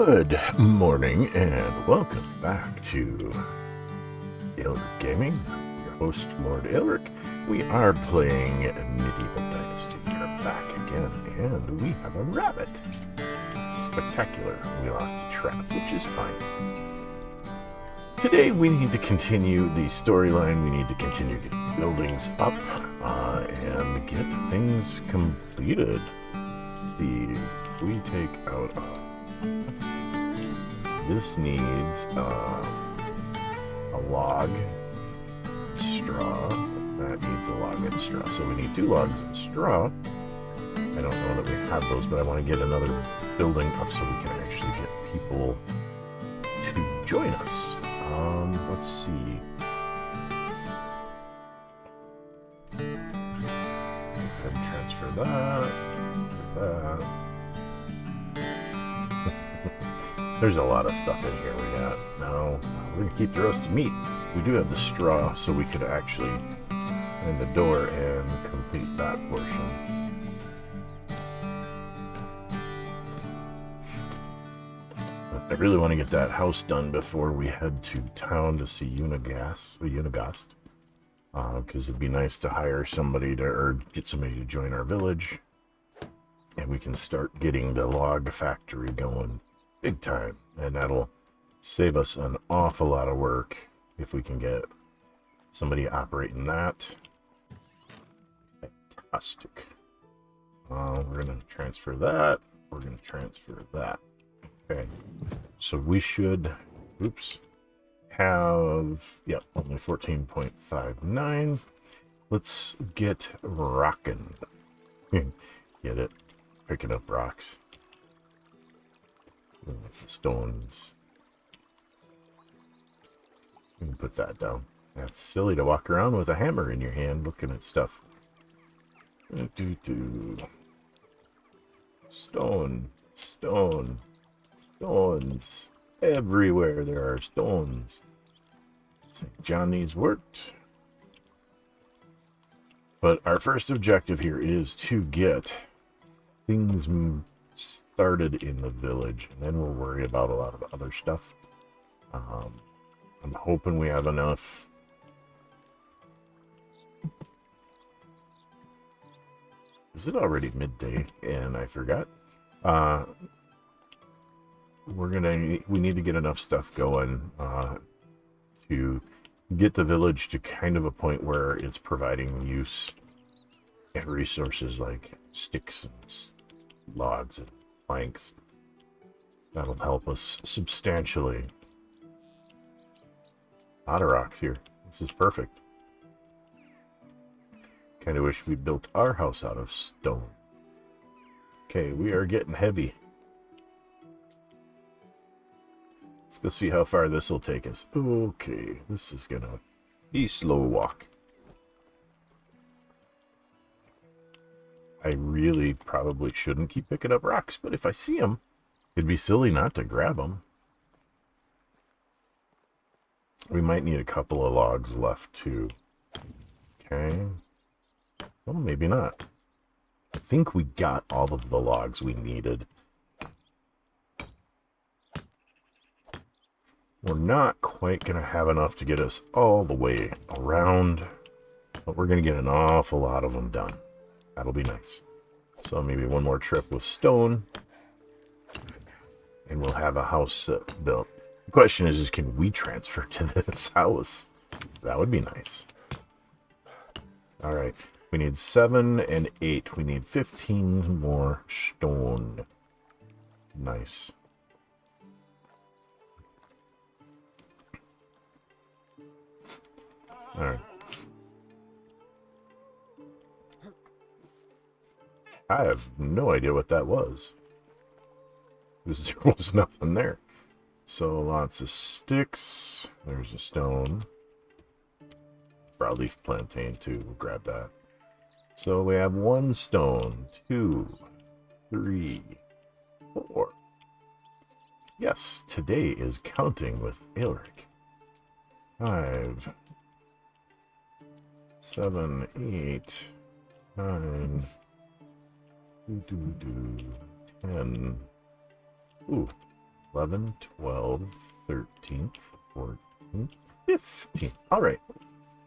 Good morning and welcome back to Aelric Gaming. Your host, Lord Aelric. We are playing Medieval Dynasty. We are back again and we have a rabbit. Spectacular. We lost the trap, which is fine. Today we need to continue the storyline. We need to continue getting buildings up and get things completed. Let's see, if we take out this needs a log, straw. That needs a log and straw. So we need 2 logs and straw. I don't know that we have those, but I want to get another building up so we can actually get people to join us. Let's see. And transfer that. There's a lot of stuff in here we got. Now, we're going to keep the roasted meat. We do have the straw, so we could actually open the door and complete that portion. But I really want to get that house done before we head to town to see Unigost. Because it'd be nice to hire somebody to, or get somebody to join our village. And we can start getting the log factory going big time, and that'll save us an awful lot of work if we can get somebody operating that. Fantastic. We're going to transfer that. We're going to transfer that. Okay. So we should, have, only 14.59. Let's get rocking. Get it? Picking up rocks. Stones. You can put that down. That's silly to walk around with a hammer in your hand looking at stuff. Stone. Stones. Everywhere there are stones. St. Johnny's worked. But our first objective here is to get things started in the village, and then we'll worry about a lot of other stuff. I'm hoping we have enough. Is it already midday? And I forgot. We need to get enough stuff going to get the village to kind of a point where it's providing use and resources like sticks and logs and planks. That'll help us substantially. A lot of rocks here. This is perfect. Kind of wish we built our house out of stone. Okay, we are getting heavy. Let's go see how far this will take us. Okay, this is gonna be slow walk. I really probably shouldn't keep picking up rocks, but if I see them, it'd be silly not to grab them. We might need a couple of logs left, too. Okay. Well, maybe not. I think we got all of the logs we needed. We're not quite going to have enough to get us all the way around, but we're going to get an awful lot of them done. That'll be nice. So maybe one more trip with stone, and we'll have a house built. The question is can we transfer to this house? That would be nice. All right. We need 7 and 8. We need 15 more stone. Nice. All right. I have no idea what that was. There was nothing there. So lots of sticks. There's a stone. Broadleaf plantain too. We'll grab that. So we have 1 stone, 2, 3, 4. Yes, today is counting with Aelric. 5, 7, 8, 9, 10. Ooh, 11, 12, 13, 14, 15. All right.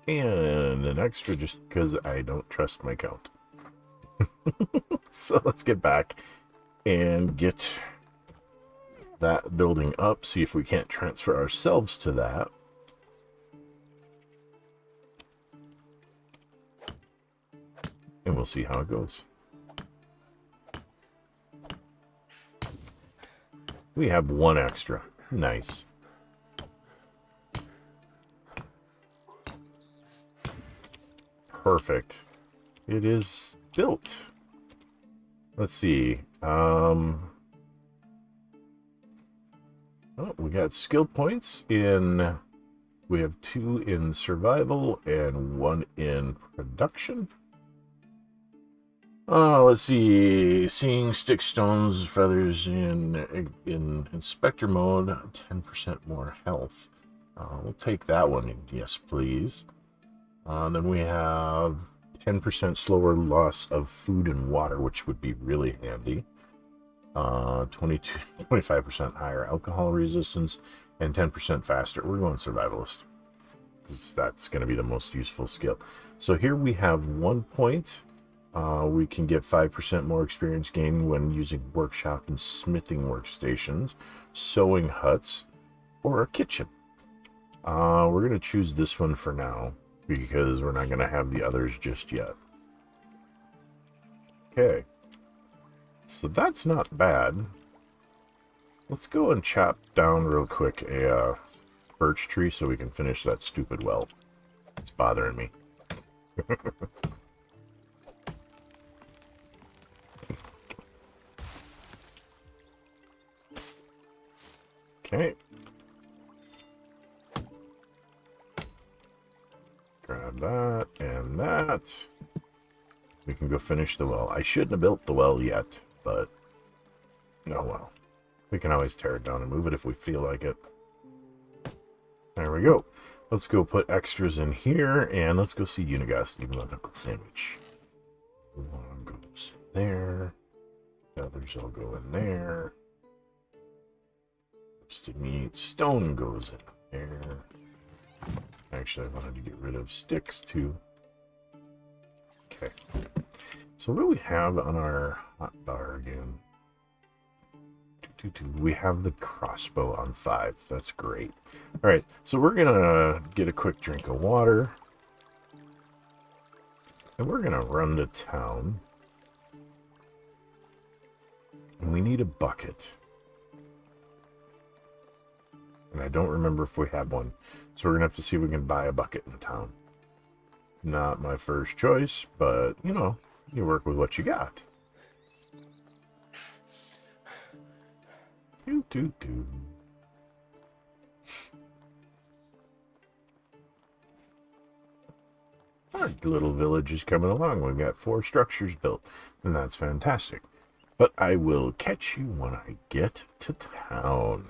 And an extra just because I don't trust my count. So let's get back and get that building up. See if we can't transfer ourselves to that. And we'll see how it goes. We have one extra. Nice. Perfect. It is built. Let's see. Oh, we got skill points in... We have 2 in survival and 1 in production. Let's see. Seeing stick stones, feathers in inspector mode, 10% more health. We'll take that one. Yes, please. Then we have 10% slower loss of food and water, which would be really handy. 25% higher alcohol resistance, and 10% faster. We're going survivalist, because that's going to be the most useful skill. So here we have 1 point. We can get 5% more experience gain when using workshop and smithing workstations, sewing huts, or a kitchen. We're going to choose this one for now, because we're not going to have the others just yet. Okay. So that's not bad. Let's go and chop down real quick a birch tree so we can finish that stupid well. It's bothering me. Okay. Grab that and that. We can go finish the well. I shouldn't have built the well yet, but oh well. We can always tear it down and move it if we feel like it. There we go. Let's go put extras in here, and let's go see Unigost, even the knuckle sandwich. One goes there. The others all go in there. Roasted meat. Stone goes in there. Actually, I wanted to get rid of sticks, too. Okay. So what do we have on our hot bar again? We have the crossbow on 5. That's great. All right, so we're going to get a quick drink of water. And we're going to run to town. And we need a bucket. And I don't remember if we have one. So we're going to have to see if we can buy a bucket in town. Not my first choice, but, you know, you work with what you got. Do. Our little village is coming along. We've got 4 structures built, and that's fantastic. But I will catch you when I get to town.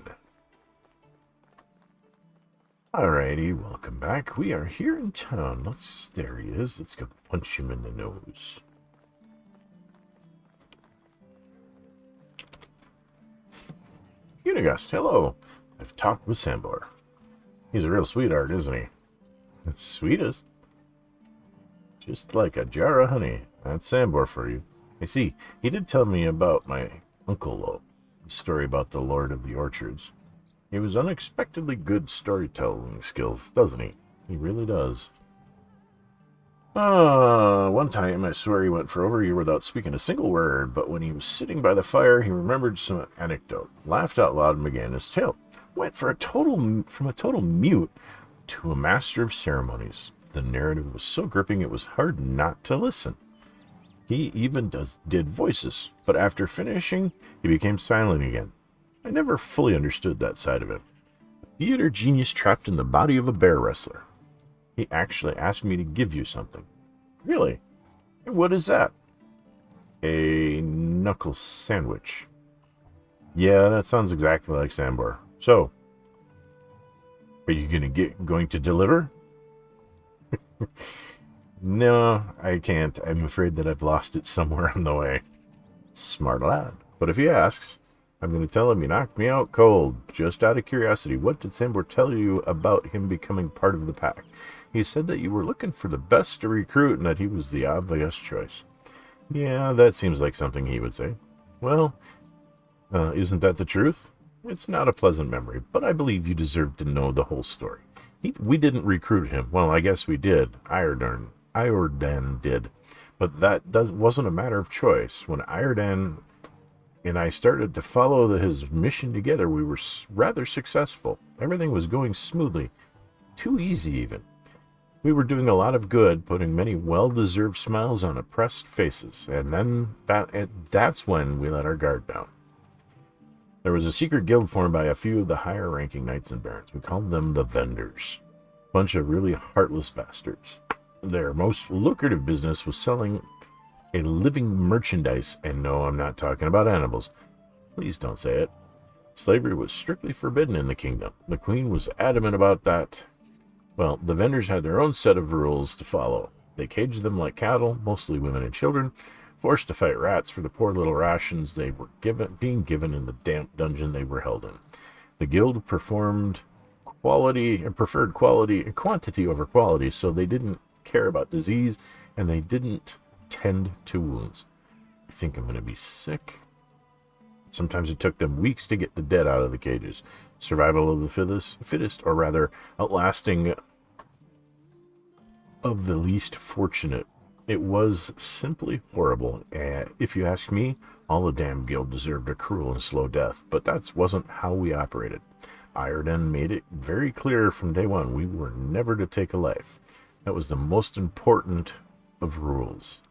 Alrighty, welcome back. We are here in town. There he is. Let's go punch him in the nose. Unigost, hello. I've talked with Sambor. He's a real sweetheart, isn't he? The sweetest. Just like a jar of honey. That's Sambor for you. I see. He did tell me about my uncle, though. The story about the Lord of the Orchards. He was unexpectedly good storytelling skills, doesn't he? He really does. One time I swear he went for over a year without speaking a single word, but when he was sitting by the fire, he remembered some anecdote, laughed out loud, and began his tale. Went from a total mute to a master of ceremonies. The narrative was so gripping it was hard not to listen. He even did voices, but after finishing, he became silent again. I never fully understood that side of him. A theater genius trapped in the body of a bear wrestler. He actually asked me to give you something. Really? And what is that? A knuckle sandwich. Yeah, that sounds exactly like Sambor. So, are you going to deliver? No, I can't. I'm afraid that I've lost it somewhere on the way. Smart lad. But if he asks, I'm going to tell him you knocked me out cold. Just out of curiosity, what did Sambor tell you about him becoming part of the pack? He said that you were looking for the best to recruit and that he was the obvious choice. Yeah, that seems like something he would say. Well, isn't that the truth? It's not a pleasant memory, but I believe you deserve to know the whole story. We didn't recruit him. Well, I guess we did. Iordan did. But that wasn't a matter of choice. When Iordan and I started to follow his mission together, we were rather successful. Everything was going smoothly. Too easy, even. We were doing a lot of good, putting many well-deserved smiles on oppressed faces. And then that's when we let our guard down. There was a secret guild formed by a few of the higher-ranking knights and barons. We called them the Vendors. Bunch of really heartless bastards. Their most lucrative business was selling a living merchandise, and no, I'm not talking about animals. Please don't say it. Slavery was strictly forbidden in the kingdom. The queen was adamant about that. Well, the Vendors had their own set of rules to follow. They caged them like cattle, mostly women and children, forced to fight rats for the poor little rations they were being given in the damp dungeon they were held in. The guild preferred quantity over quality, so they didn't care about disease, and they didn't tend to wounds. I think I'm going to be sick. Sometimes it took them weeks to get the dead out of the cages. Survival of the fittest, or rather, outlasting of the least fortunate. It was simply horrible. If you ask me, all the damn guild deserved a cruel and slow death, but that wasn't how we operated. Iordan made it very clear from day one we were never to take a life. That was the most important of rules.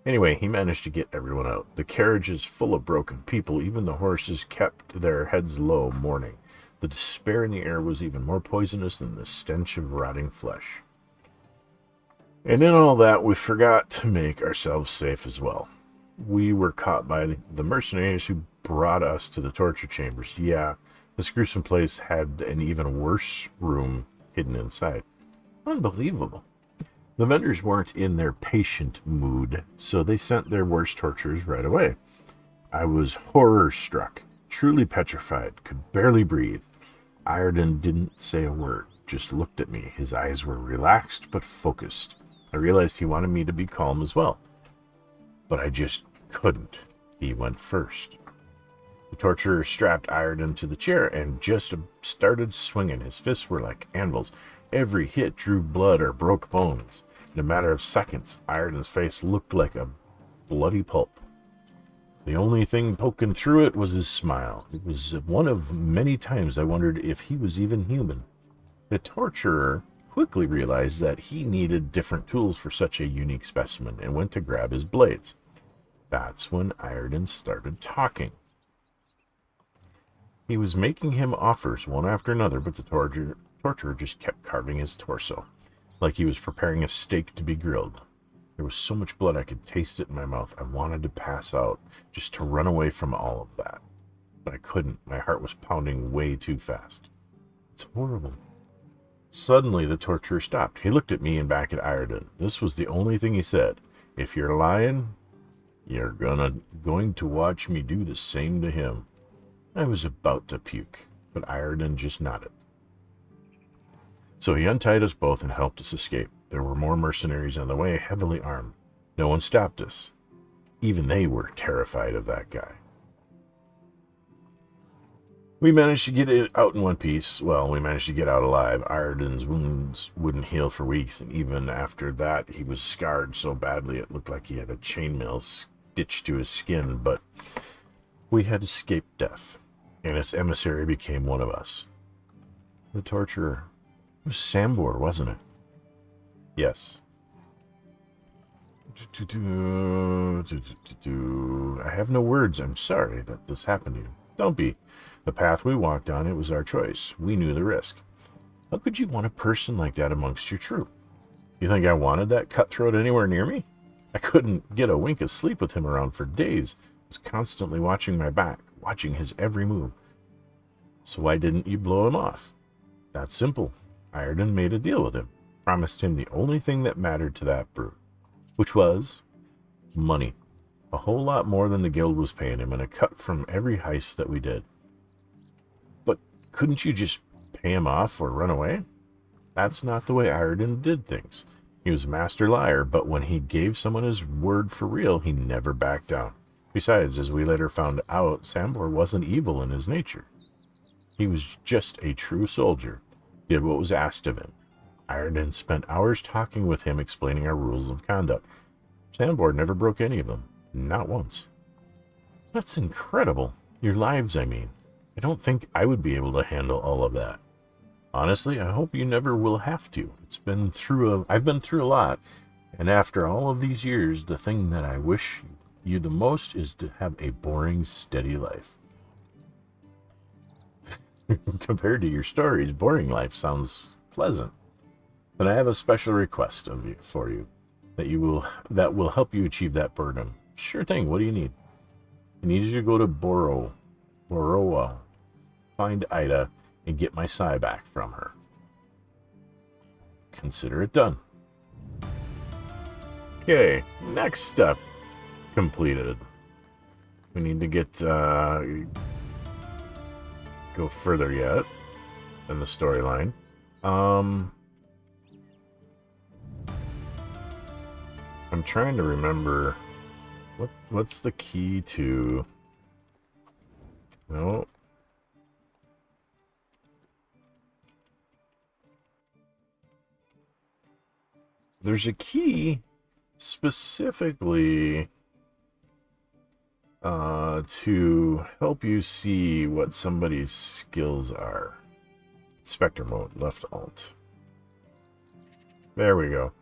Anyway, he managed to get everyone out. The carriage is full of broken people. Even the horses kept their heads low, mourning. The despair in the air was even more poisonous than the stench of rotting flesh. And in all that, we forgot to make ourselves safe as well. We were caught by the mercenaries who brought us to the torture chambers. Yeah, this gruesome place had an even worse room hidden inside. Unbelievable. The Vendors weren't in their patient mood, so they sent their worst torturers right away. I was horror-struck, truly petrified, could barely breathe. Iordan didn't say a word, just looked at me. His eyes were relaxed but focused. I realized he wanted me to be calm as well. But I just couldn't. He went first. The torturer strapped Iordan to the chair and just started swinging. His fists were like anvils. Every hit drew blood or broke bones. In a matter of seconds, Iordan's face looked like a bloody pulp. The only thing poking through it was his smile. It was one of many times I wondered if he was even human. The torturer quickly realized that he needed different tools for such a unique specimen and went to grab his blades. That's when Iordan started talking. He was making him offers one after another, but the torturer just kept carving his torso, like he was preparing a steak to be grilled. There was so much blood I could taste it in my mouth. I wanted to pass out, just to run away from all of that. But I couldn't. My heart was pounding way too fast. It's horrible. Suddenly, the torturer stopped. He looked at me and back at Iordan. This was the only thing he said. If you're lying, you're going to watch me do the same to him. I was about to puke, but Iordan just nodded. So he untied us both and helped us escape. There were more mercenaries on the way, heavily armed. No one stopped us. Even they were terrified of that guy. We managed to get it out in one piece. Well, we managed to get out alive. Iordan's wounds wouldn't heal for weeks, and even after that, he was scarred so badly it looked like he had a chainmail stitched to his skin, but we had escaped death, and its emissary became one of us. The torturer was Sambor, wasn't it? Yes. I have no words. I'm sorry that this happened to you. Don't be. The path we walked on, it was our choice. We knew the risk. How could you want a person like that amongst your troop? You think I wanted that cutthroat anywhere near me? I couldn't get a wink of sleep with him around for days. I was constantly watching my back, watching his every move. So why didn't you blow him off? That's simple. Iordan made a deal with him. Promised him the only thing that mattered to that brute, which was money. A whole lot more than the guild was paying him, and a cut from every heist that we did. But couldn't you just pay him off or run away? That's not the way Ireton did things. He was a master liar, but when he gave someone his word for real, he never backed down. Besides, as we later found out, Sambor wasn't evil in his nature. He was just a true soldier, did what was asked of him. Ireton spent hours talking with him, explaining our rules of conduct. Sambor never broke any of them, not once. That's incredible. Your lives, I mean. I don't think I would be able to handle all of that. Honestly, I hope you never will have to. I've been through a lot, and after all of these years, the thing that I wish you the most is to have a boring, steady life. Compared to your stories, boring life sounds pleasant. But I have a special request for you that will help you achieve that boredom. Sure thing. What do you need? I need you to go to Borowa, find Ida, and get my sai back from her. Consider it done. Okay, next step completed. We need to get go further yet in the storyline. I'm trying to remember what's the key to. No. There's a key specifically to help you see what somebody's skills are. Spectre mode, left alt. There we go.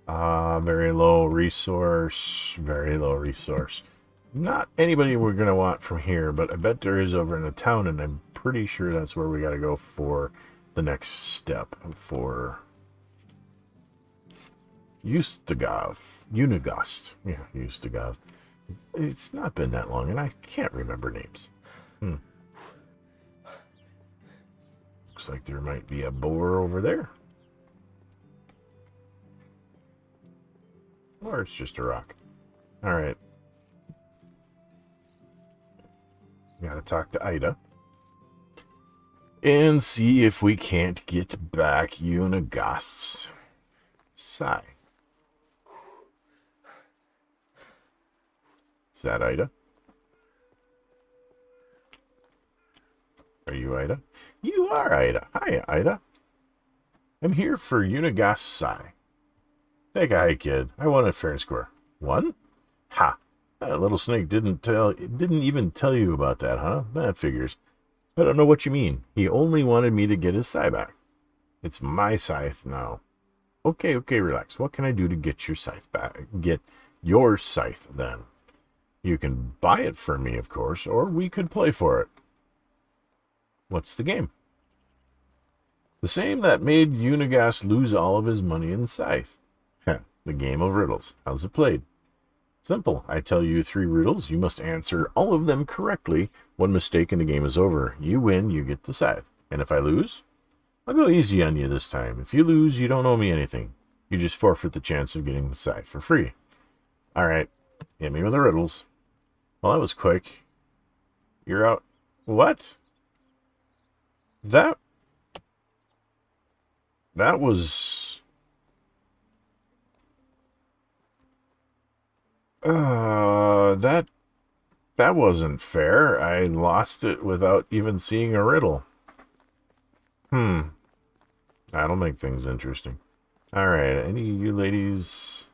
Very low resource, very low resource. Not anybody we're going to want from here, but I bet there is over in the town, and I'm pretty sure that's where we got to go for the next step for Unigost. Yeah, Unigost. It's not been that long, and I can't remember names. Looks like there might be a boar over there. Or it's just a rock. Alright. Gotta talk to Ida. And see if we can't get back Unigost's sai. Is that Ida? Are you Ida? You are Ida. Hi, Ida. I'm here for Unigost's sai. Take a hike, kid. I won it fair and square. Won? Ha! That little snake didn't even tell you about that, huh? That figures. I don't know what you mean. He only wanted me to get his sai back. It's my scythe now. Okay, relax. What can I do to get your scythe back? Get your scythe, then. You can buy it from me, of course, or we could play for it. What's the game? The same that made Unigost lose all of his money in scythe. The game of riddles. How's it played? Simple. I tell you 3 riddles. You must answer all of them correctly. One mistake and the game is over. You win, you get the scythe. And if I lose, I'll go easy on you this time. If you lose, you don't owe me anything. You just forfeit the chance of getting the scythe for free. Alright, hit me with the riddles. Well, that was quick. You're out. What? That was... that wasn't fair. I lost it without even seeing a riddle. That'll make things interesting. Alright, any of you ladies...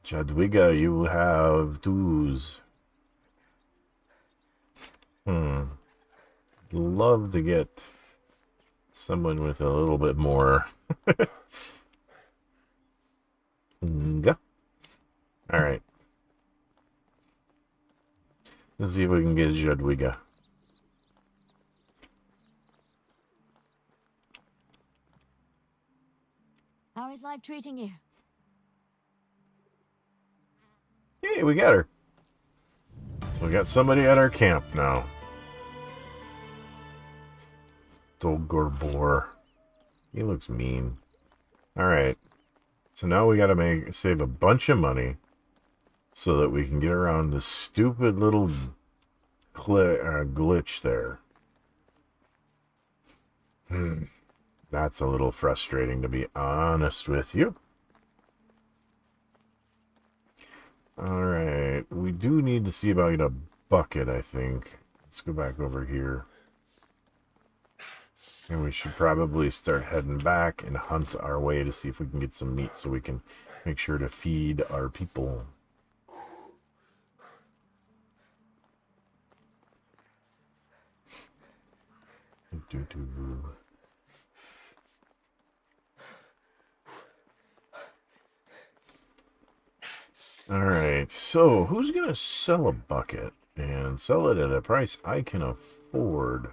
Jadwiga, you have twos. Love to get someone with a little bit more. Alright. Let's see if we can get Jadwiga. How is life treating you? Hey, we got her. So we got somebody at our camp now. Dolgorbor. He looks mean. Alright. So now we gotta save a bunch of money so that we can get around this stupid little glitch there. That's a little frustrating, to be honest with you. Alright, we do need to see about a bucket, I think. Let's go back over here. And we should probably start heading back and hunt our way to see if we can get some meat so we can make sure to feed our people. Alright, so who's going to sell a bucket and sell it at a price I can afford?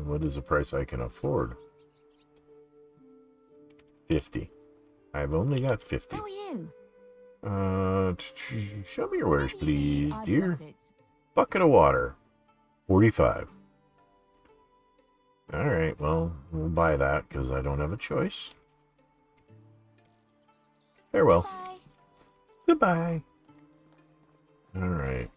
What is a price I can afford? 50. I've only got 50. How are you? Show me your wares, please, I've dear. got it. Bucket of water. 45. Alright, well, we'll buy that because I don't have a choice. Farewell. Bye. Goodbye. Alright.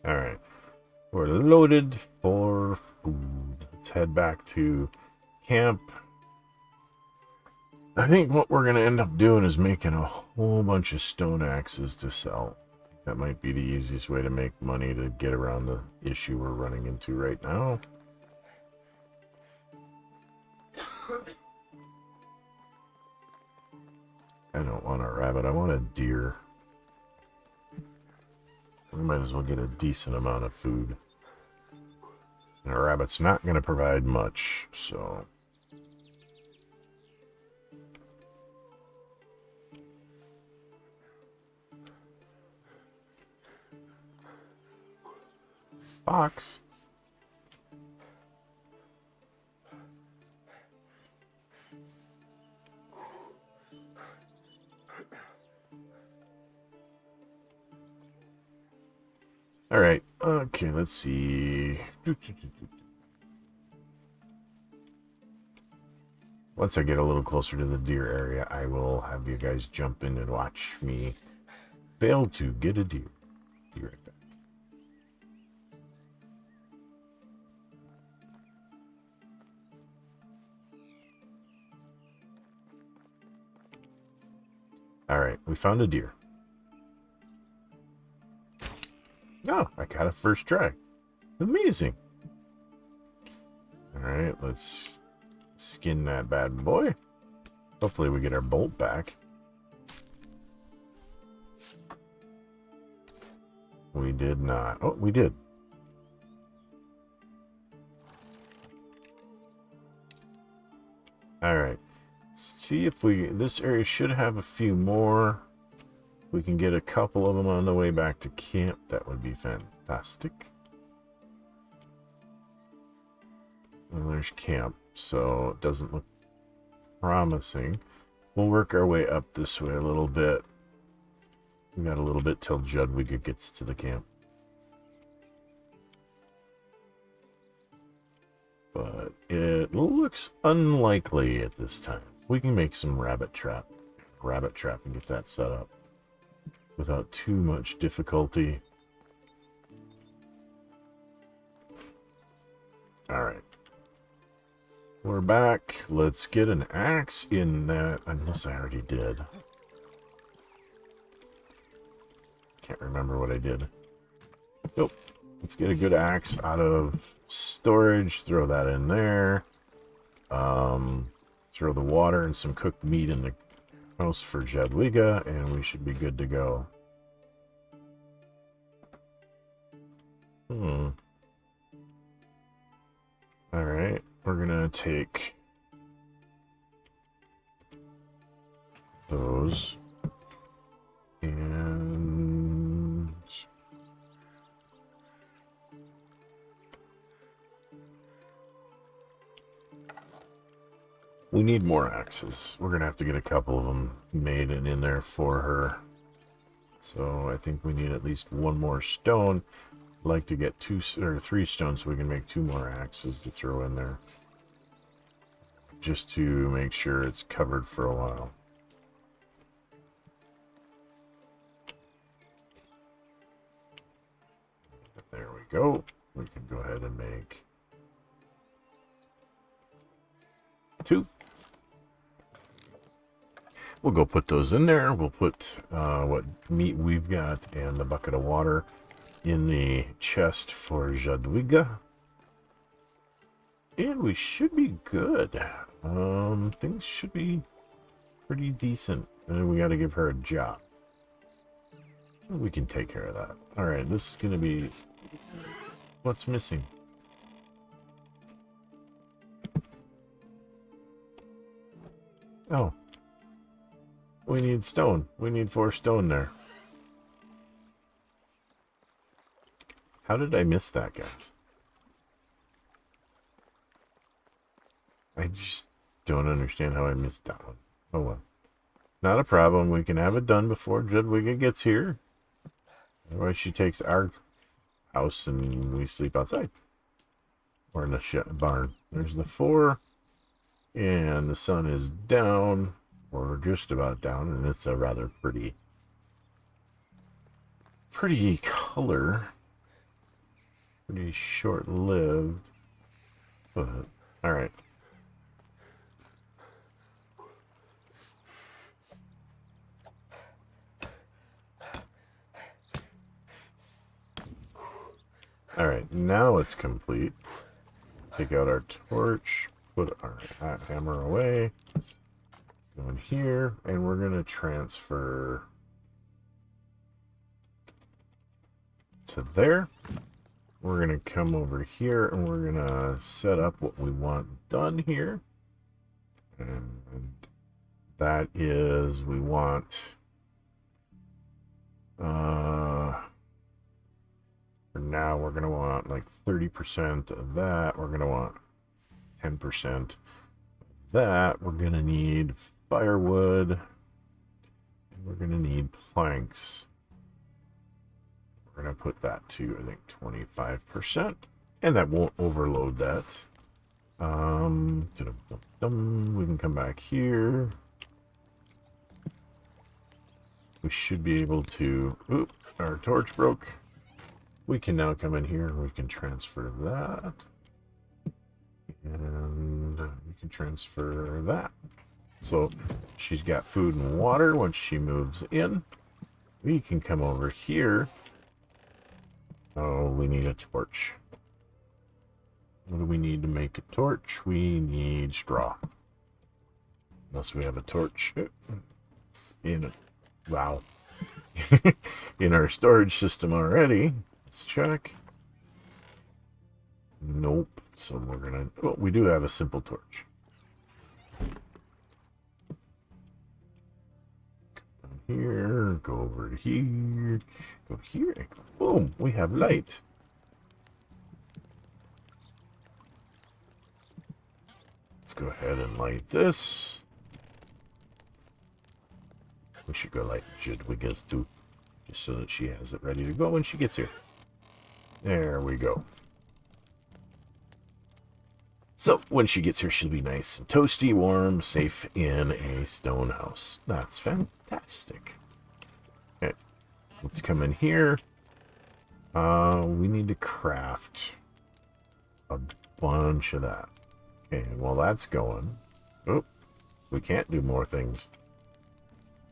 Alright. We're loaded for food. Let's head back to camp. I think what we're going to end up doing is making a whole bunch of stone axes to sell. That might be the easiest way to make money to get around the issue we're running into right now. I don't want a rabbit, I want a deer. We might as well get a decent amount of food. And a rabbit's not going to provide much, so... Fox. All right. Okay, let's see. Once I get a little closer to the deer area, I will have you guys jump in and watch me fail to get a deer. Be right back. All right, we found a deer. Oh, I got it first try. Amazing. All right, let's skin that bad boy. Hopefully we get our bolt back. We did not. Oh, we did. All right. Let's see if this area should have a few more. We can get a couple of them on the way back to camp. That would be fantastic. And there's camp, so it doesn't look promising. We'll work our way up this way a little bit. We got a little bit till Judwiga gets to the camp. But it looks unlikely at this time. We can make some rabbit trap and get that set up without too much difficulty. Alright. We're back. Let's get an axe in that, unless I already did. Can't remember what I did. Nope. Let's get a good axe out of storage. Throw that in there. Throw the water and some cooked meat in the house for Jadwiga, and we should be good to go. Alright, we're gonna take those and We need more axes. We're going to have to get a couple of them made and in there for her. So I think we need at least one more stone. I'd like to get 2 or 3 stones so we can make 2 more axes to throw in there. Just to make sure it's covered for a while. There we go. We can go ahead and make 2. We'll go put those in there. We'll put what meat we've got and the bucket of water in the chest for Jadwiga. And we should be good. Things should be pretty decent. And we got to give her a job. We can take care of that. Alright, this is going to be... What's missing? Oh. We need stone. We need 4 stone there. How did I miss that, guys? I just don't understand how I missed that one. Oh well. Not a problem. We can have it done before Jadwiga gets here. Otherwise she takes our house and we sleep outside. Or in the barn. There's the 4. And the sun is down. Or just about down. And it's a rather pretty color. Pretty short-lived. But, alright. Alright, now it's complete. Take out our torch, put our hammer away. Let's go in here, and we're going to transfer to there. We're going to come over here, and we're going to set up what we want done here. And that is, we want... For now, we're going to want like 30% of that. We're going to want 10% of that. We're going to need firewood. And we're going to need planks. We're going to put that to, I think, 25%. And that won't overload that. We can come back here. We should be able to... Oop, our torch broke. We can now come in here and we can transfer that. And we can transfer that. So she's got food and water once she moves in. We can come over here. Oh, we need a torch. What do we need to make a torch? We need straw. Unless we have a torch. It's in it. Wow. In our storage system already. Let's check. Nope. So we're gonna... Well, we do have a simple torch. Come here. Go over here. Go here. And go. Boom. We have light. Let's go ahead and light this. We should go light Jadwiga's too. Just so that she has it ready to go when she gets here. There we go. So, when she gets here, she'll be nice and toasty, warm, safe in a stone house. That's fantastic. Okay, let's come in here. We need to craft a bunch of that. Okay, while that's going... Oh, we can't do more things.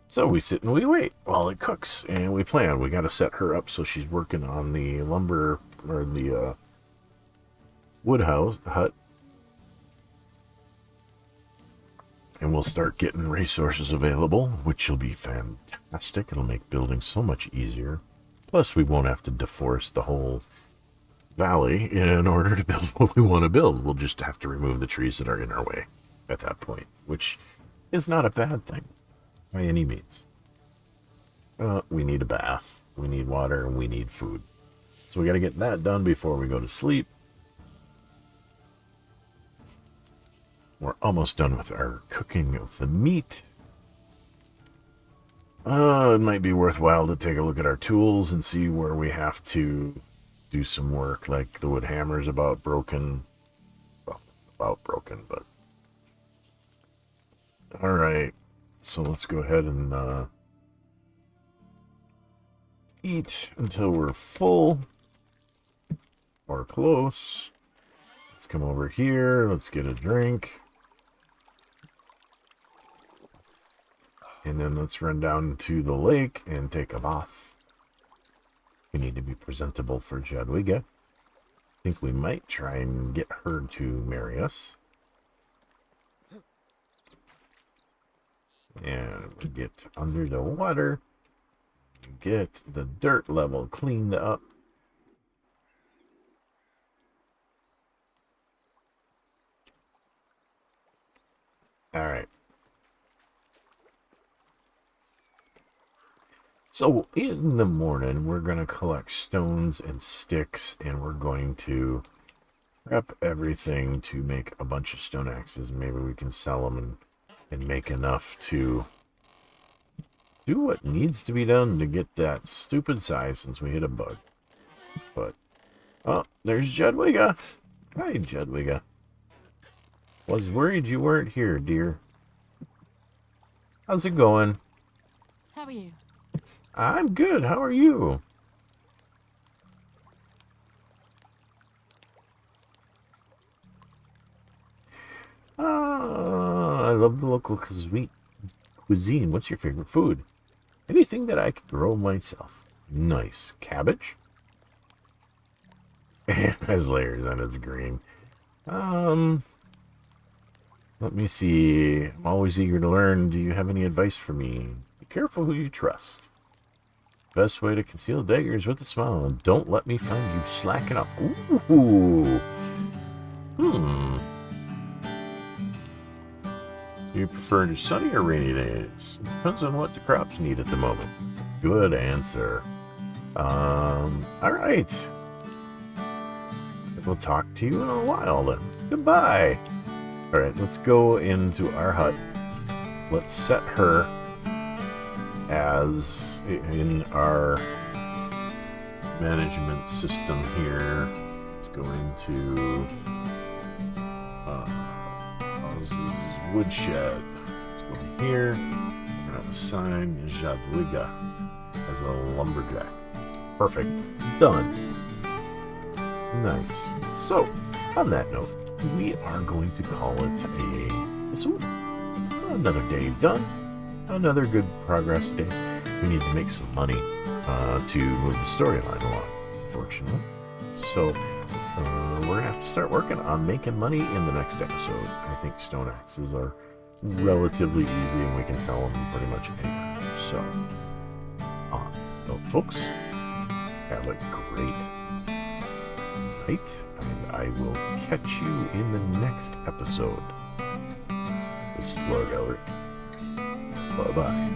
So we sit and we wait while it cooks, and we plan. We got to set her up so she's working on the lumber, or the wood hut. And we'll start getting resources available, which will be fantastic. It'll make building so much easier. Plus, we won't have to deforest the whole valley in order to build what we want to build. We'll just have to remove the trees that are in our way at that point, which is not a bad thing. By any means. We need a bath, we need water, and we need food. So we got to get that done before we go to sleep. We're almost done with our cooking of the meat. It might be worthwhile to take a look at our tools and see where we have to do some work, like the wood hammer's about broken. Well, about broken, but... Alright, so let's go ahead and eat until we're full. Or close. Let's come over here, let's get a drink. And then let's run down to the lake and take a bath. We need to be presentable for Jadwiga. I think we might try and get her to marry us. And we get under the water. Get the dirt level cleaned up. Alright. So, in the morning, we're going to collect stones and sticks, and we're going to prep everything to make a bunch of stone axes. Maybe we can sell them and make enough to do what needs to be done to get that stupid size since we hit a bug. But, oh, there's Jadwiga. Hi, Jadwiga. Was worried you weren't here, dear. How's it going? How are you? I'm good. How are you? I love the local cuisine. What's your favorite food? Anything that I could grow myself. Nice. Cabbage? It has layers and it's green. Let me see. I'm always eager to learn. Do you have any advice for me? Be careful who you trust. Best way to conceal daggers with a smile. Don't let me find you slacking off. Ooh. Do you prefer sunny or rainy days? Depends on what the crops need at the moment. Good answer. Alright. We'll talk to you in a while then. Goodbye. Alright, let's go into our hut. Let's set her as in our management system here. Let's go into woodshed. Let's go here. We're going to assign Jadwiga as a lumberjack. Perfect. Done. Nice. So, on that note, we are going to call it another day done. Another good progress day. We need to make some money to move the storyline along, unfortunately. So, we're going to have to start working on making money in the next episode. I think stone axes are relatively easy and we can sell them pretty much anywhere. So, folks, have a great night, and I will catch you in the next episode. This is Lord Elric. Bye-bye.